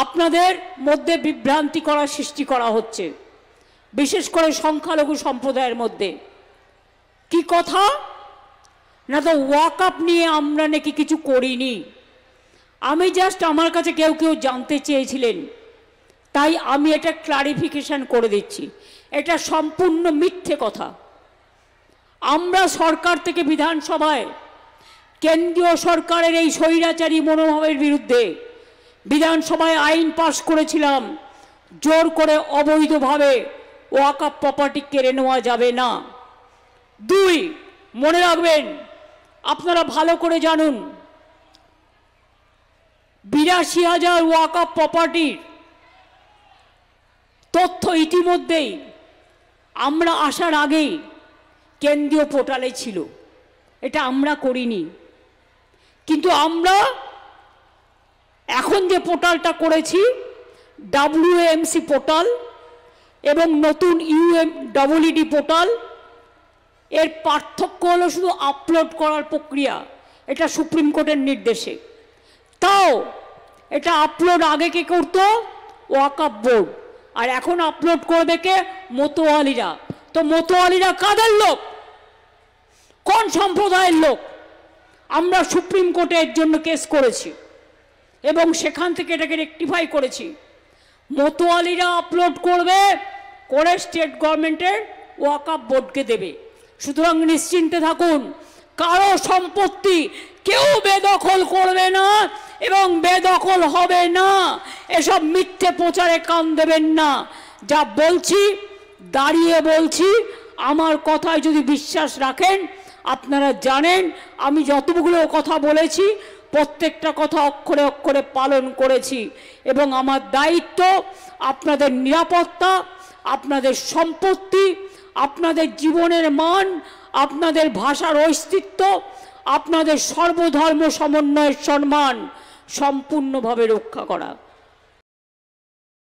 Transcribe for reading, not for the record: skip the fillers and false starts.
আপনাদের মধ্যে বিভ্রান্তি করার সৃষ্টি করা হচ্ছে, বিশেষ করে সংখ্যালঘু সম্প্রদায়ের মধ্যে। কি কথা না, তো ওয়াকআপ নিয়ে আমরা নাকি কিছু করিনি। আমি জাস্ট, আমার কাছে কেউ কেউ জানতে চেয়েছিলেন, তাই আমি এটা ক্লারিফিকেশন করে দিচ্ছি, এটা সম্পূর্ণ মিথ্যে কথা। আমরা সরকার থেকে বিধানসভায় কেন্দ্রীয় সরকারের এই স্বৈরাচারী মনোভাবের বিরুদ্ধে বিধানসভায় আইন পাশ করেছিলাম, জোর করে অবৈধভাবে ওয়াকআপ প্রপার্টি কেড়ে নেওয়া যাবে না। 2, মনে রাখবেন, আপনারা ভালো করে জানুন, 82,000 ওয়াকআপ প্রপার্টির তথ্য ইতিমধ্যেই আমরা আসার আগেই কেন্দ্রীয় পোর্টালে ছিল। এটা আমরা করিনি, কিন্তু আমরা এখন যে পোর্টালটা করেছি WAMC পোর্টাল এবং নতুন UMEED পোর্টাল, এর পার্থক্য হলো শুধু আপলোড করার প্রক্রিয়া। এটা সুপ্রিম কোর্টের নির্দেশে। তাও এটা আপলোড আগে কে করতো? ওয়াকআপ বোর্ড, আর এখন আপলোড করবে কে? মতোয়ালিরা। তো মতোয়ালিরা কাদের লোক? কোন সম্প্রদায়ের লোক? আমরা সুপ্রিম কোর্টে এর জন্য কেস করেছি এবং সেখান থেকে এটাকে রেকটিফাই করেছি। মতোয়ালিরা আপলোড করবে, করে স্টেট গভর্নমেন্টের ওয়াকআপ বোর্ডকে দেবে। সুতরাং নিশ্চিন্তে থাকুন, কারো সম্পত্তি কেউ বেদখল করবে না এবং বেদখল হবে না। এসব মিথ্যে প্রচারে কান দেবেন না। যা বলছি দাঁড়িয়ে বলছি, আমার কথায় যদি বিশ্বাস রাখেন, আপনারা জানেন আমি যতগুলো কথা বলেছি প্রত্যেকটা কথা অক্ষরে অক্ষরে পালন করেছি এবং আমার দায়িত্ব আপনাদের নিরাপত্তা, আপনাদের সম্পত্তি, আপনাদের জীবনের মান, আপনাদের ভাষার অস্তিত্ব, আপনাদের সর্বধর্ম সমন্বয়ের সম্মান সম্পূর্ণভাবে রক্ষা করা।